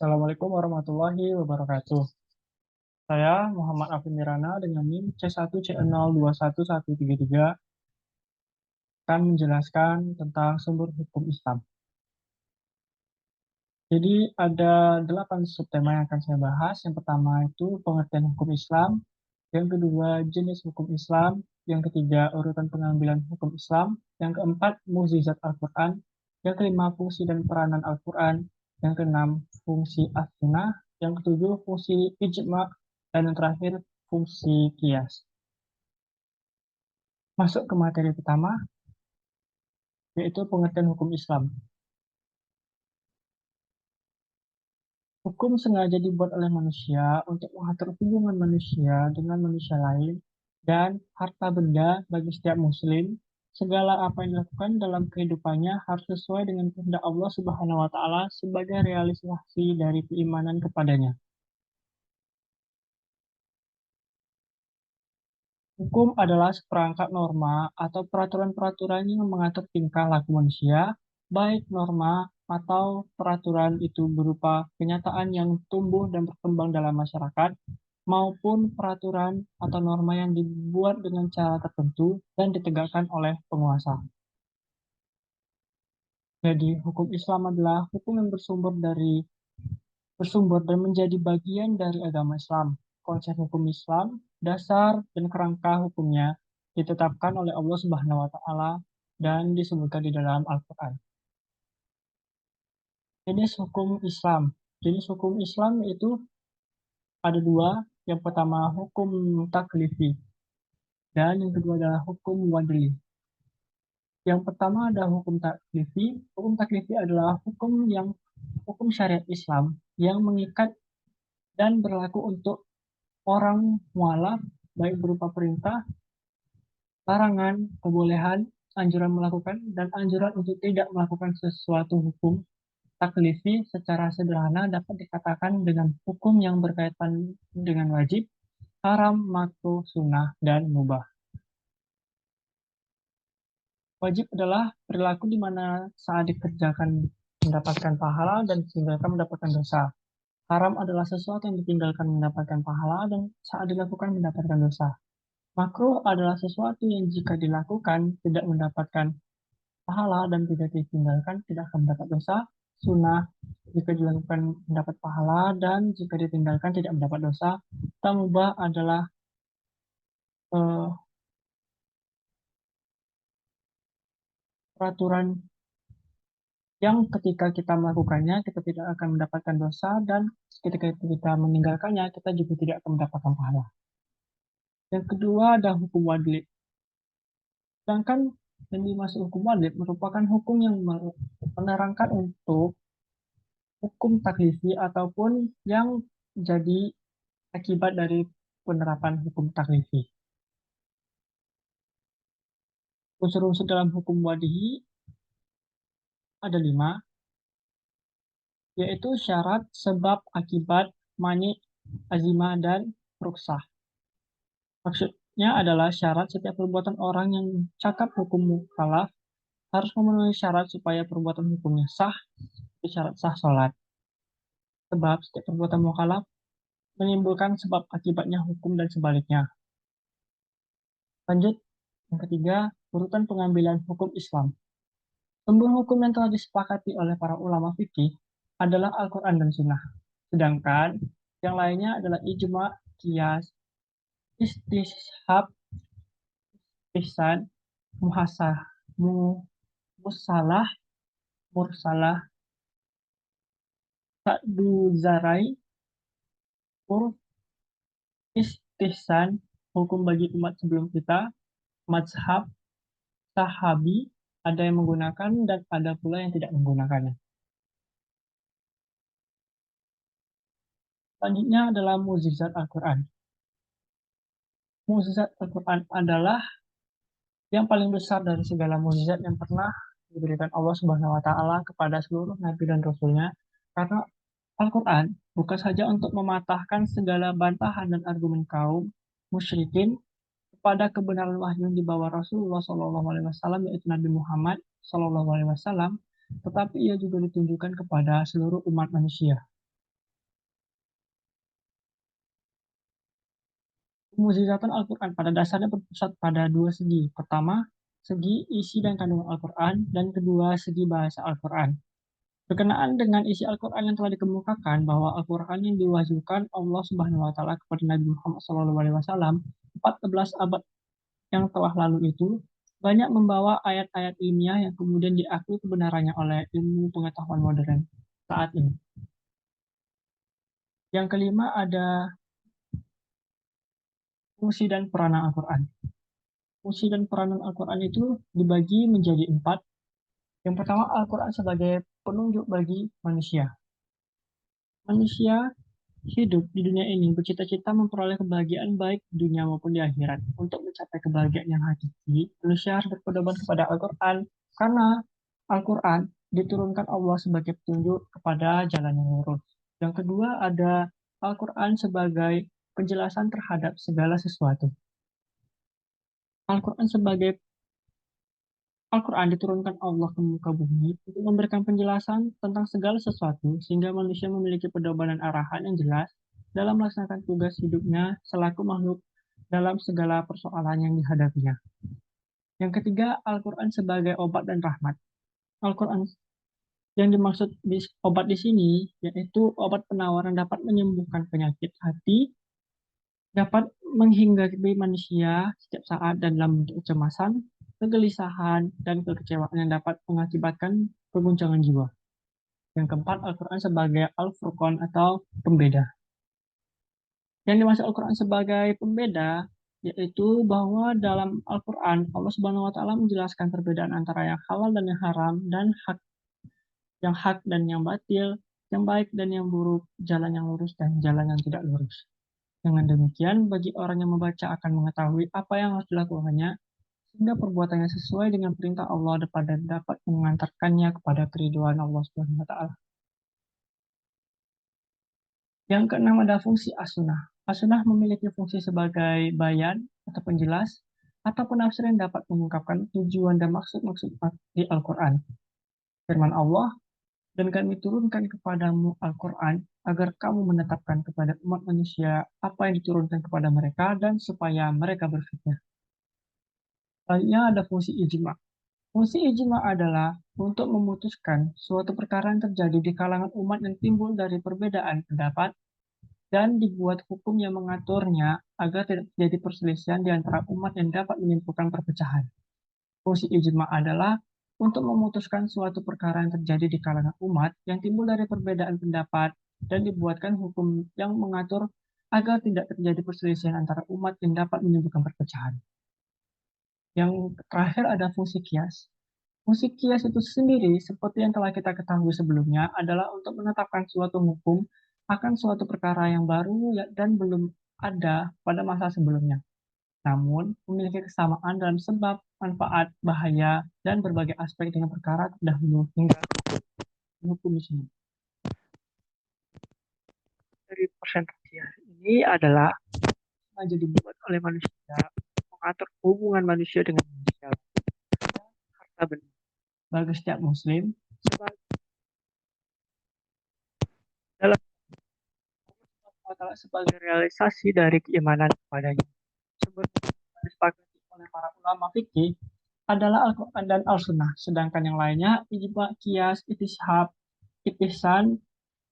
Assalamualaikum warahmatullahi wabarakatuh. Saya Muhammad Afin Mirana dengan NIM C1C021133 akan menjelaskan tentang sumber hukum Islam. Jadi ada 8 subtema yang akan saya bahas. Yang pertama itu pengertian hukum Islam, yang kedua jenis hukum Islam, yang ketiga urutan pengambilan hukum Islam, yang keempat mukjizat Al-Quran, yang kelima fungsi dan peranan Al-Quran, yang keenam fungsi as-sunnah, yang ketujuh fungsi ijma, dan yang terakhir fungsi kias. Masuk ke materi pertama, yaitu pengertian hukum Islam. Hukum sengaja dibuat oleh manusia untuk mengatur hubungan manusia dengan manusia lain dan harta benda bagi setiap muslim. Segala apa yang dilakukan dalam kehidupannya harus sesuai dengan kehendak Allah Subhanahu wa taala sebagai realisasi dari keimanan kepadanya. Hukum adalah seperangkat norma atau peraturan-peraturan yang mengatur tingkah laku manusia, baik norma atau peraturan itu berupa kenyataan yang tumbuh dan berkembang dalam masyarakat, maupun peraturan atau norma yang dibuat dengan cara tertentu dan ditegakkan oleh penguasa. Jadi, hukum Islam adalah hukum yang bersumber dan menjadi bagian dari agama Islam. Konsep hukum Islam, dasar dan kerangka hukumnya ditetapkan oleh Allah Subhanahu wa taala dan disebutkan di dalam Al-Qur'an. Jenis hukum Islam. Jenis hukum Islam itu ada dua. Yang pertama hukum taklifi dan yang kedua adalah hukum wadli. Yang pertama ada hukum taklifi. Hukum taklifi adalah hukum syariat Islam yang mengikat dan berlaku untuk orang mualaf baik berupa perintah, larangan, kebolehan, anjuran melakukan, dan anjuran untuk tidak melakukan sesuatu hukum. Taklifi secara sederhana dapat dikatakan dengan hukum yang berkaitan dengan wajib, haram, makruh, sunnah, dan mubah. Wajib adalah perilaku di mana saat dikerjakan mendapatkan pahala dan ditinggalkan mendapatkan dosa. Haram adalah sesuatu yang ditinggalkan mendapatkan pahala dan saat dilakukan mendapatkan dosa. Makruh adalah sesuatu yang jika dilakukan tidak mendapatkan pahala dan tidak ditinggalkan tidak akan mendapat dosa. Sunnah jika dilakukan mendapat pahala dan jika ditinggalkan tidak mendapat dosa. Tamubah adalah eh, peraturan yang ketika kita melakukannya kita tidak akan mendapatkan dosa dan ketika kita meninggalkannya kita juga tidak akan mendapatkan pahala. Yang kedua ada hukum wadli. Sedangkan yang dimaksud hukum wadli merupakan hukum yang menerangkan untuk hukum taklifi ataupun yang jadi akibat dari penerapan hukum taklifi. Unsur-unsur dalam hukum wadhi ada 5, yaitu syarat, sebab, akibat, mani, azimah, dan ruksah. Maksudnya adalah syarat setiap perbuatan orang yang cakap hukum mukallaf harus memenuhi syarat supaya perbuatan hukumnya sah, seperti syarat sah sholat. Sebab setiap perbuatan mukallaf menimbulkan sebab akibatnya hukum dan sebaliknya. Lanjut, yang ketiga, urutan pengambilan hukum Islam. Sumber hukum yang telah disepakati oleh para ulama fikih adalah Al-Quran dan Sunnah. Sedangkan yang lainnya adalah ijma, qiyas, istishab, ihsan, muhasah, musalah, mursalah, sa'du zarai, urf, istihsan, hukum bagi umat sebelum kita, mazhab, sahabi, ada yang menggunakan dan ada pula yang tidak menggunakannya. Selanjutnya adalah mukjizat Al-Quran. Mukjizat Al-Quran adalah yang paling besar dari segala mukjizat yang pernah diberikan Allah Subhanahu wa taala kepada seluruh nabi dan rasulnya, karena Al-Quran bukan saja untuk mematahkan segala bantahan dan argumen kaum musyrikin kepada kebenaran wahyu yang dibawa Rasulullah SAW, yaitu Nabi Muhammad SAW, tetapi ia juga ditunjukkan kepada seluruh umat manusia. Mukjizatun Al-Quran pada dasarnya berpusat pada dua segi. Pertama, segi isi dan kandungan Al-Quran, dan kedua, segi bahasa Al-Quran. Berkenaan dengan isi Al-Quran yang telah dikemukakan bahwa Al-Quran yang diwahyukan Allah Subhanahu wa taala kepada Nabi Muhammad SAW 14 abad yang telah lalu itu banyak membawa ayat-ayat ilmiah yang kemudian diakui kebenarannya oleh ilmu pengetahuan modern saat ini. Yang kelima ada fungsi dan peranan Al-Quran. Fungsi dan peranan Al-Quran itu dibagi menjadi empat. Yang pertama, Al-Quran sebagai penunjuk bagi manusia. Manusia hidup di dunia ini bercita-cita memperoleh kebahagiaan baik di dunia maupun di akhirat. Untuk mencapai kebahagiaan yang hakiki, manusia harus berpedoman kepada Al-Quran karena Al-Quran diturunkan Allah sebagai petunjuk kepada jalan yang lurus. Yang kedua ada Al-Quran sebagai penjelasan terhadap segala sesuatu. Al-Quran sebagai Al-Quran diturunkan Allah ke muka bumi untuk memberikan penjelasan tentang segala sesuatu sehingga manusia memiliki pedoman dan arahan yang jelas dalam melaksanakan tugas hidupnya selaku makhluk dalam segala persoalan yang dihadapinya. Yang ketiga, Al-Quran sebagai obat dan rahmat. Al-Quran yang dimaksud obat di sini yaitu obat penawar yang dapat menyembuhkan penyakit hati, dapat menghinggapi manusia setiap saat dan dalam bentuk kecemasan, kegelisahan, dan kekecewaan yang dapat mengakibatkan keguncangan jiwa. Yang keempat, Al-Quran sebagai Al-Furqan atau pembeda. Yang dimaksud Al-Quran sebagai pembeda yaitu bahwa dalam Al-Quran Allah Subhanahu wa taala menjelaskan perbedaan antara yang halal dan yang haram dan hak dan yang batil, yang baik dan yang buruk, jalan yang lurus dan jalan yang tidak lurus. Dengan demikian, bagi orang yang membaca akan mengetahui apa yang harus dilakukannya, sehingga perbuatannya sesuai dengan perintah Allah dan dapat mengantarkannya kepada keriduan Allah Subhanahu wa taala. Yang keenam ada fungsi as-sunnah. As-sunnah memiliki fungsi sebagai bayan atau penjelas atau penafsir yang dapat mengungkapkan tujuan dan maksud-maksud di Al-Quran. Firman Allah, dan kami turunkan kepadamu Al-Quran agar kamu menetapkan kepada umat manusia apa yang diturunkan kepada mereka dan supaya mereka berfikir. Selanjutnya ada fungsi ijma. Fungsi ijma adalah untuk memutuskan suatu perkara yang terjadi di kalangan umat yang timbul dari perbedaan pendapat dan dibuat hukum yang mengaturnya agar tidak terjadi perselisihan di antara umat yang dapat menimbulkan perpecahan. Fungsi ijma adalah untuk memutuskan suatu perkara yang terjadi di kalangan umat yang timbul dari perbedaan pendapat dan dibuatkan hukum yang mengatur agar tidak terjadi perselisihan antara umat yang dapat menimbulkan perpecahan. Yang terakhir ada fungsi kias. Fungsi kias itu sendiri, seperti yang telah kita ketahui sebelumnya, adalah untuk menetapkan suatu hukum akan suatu perkara yang baru dan belum ada pada masa sebelumnya. Namun, memiliki kesamaan dalam sebab, manfaat, bahaya, dan berbagai aspek dengan perkara terdahulu hingga hukum di sini. Dari presentasi hari ini adalah sengaja dibuat oleh manusia mengatur hubungan manusia dengan manusia. Harta benda bagi setiap muslim dalam sebagai realisasi dari keimanan kepadanya. Seperti disepakati oleh para ulama fikih adalah Al-Quran dan Al-Sunnah, sedangkan yang lainnya ijma, kias, itishab, ihsan,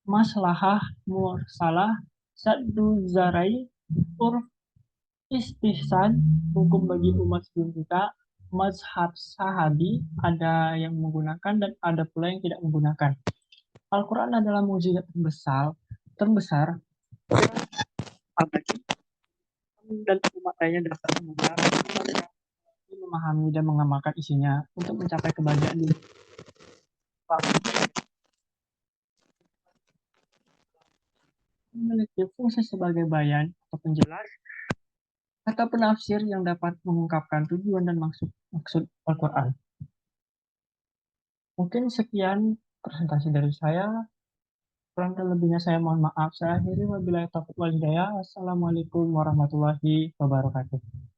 maslahah, mursalah, saddu zarai, urf, istihsan, hukum bagi umat sebelum kita, mazhab sahabi, ada yang menggunakan dan ada pula yang tidak menggunakan. Al-Quran adalah mukjizat terbesar abadi dan umat lainnya dapat memahami dan mengamalkan isinya untuk mencapai kebahagiaan di memiliki fungsi sebagai bayan atau penjelas atau penafsir yang dapat mengungkapkan tujuan dan maksud Al-Quran. Mungkin sekian presentasi dari saya. Kurang lebihnya saya mohon maaf. Saya akhiri wabillahi taufiq wal hidayah. Assalamualaikum warahmatullahi wabarakatuh.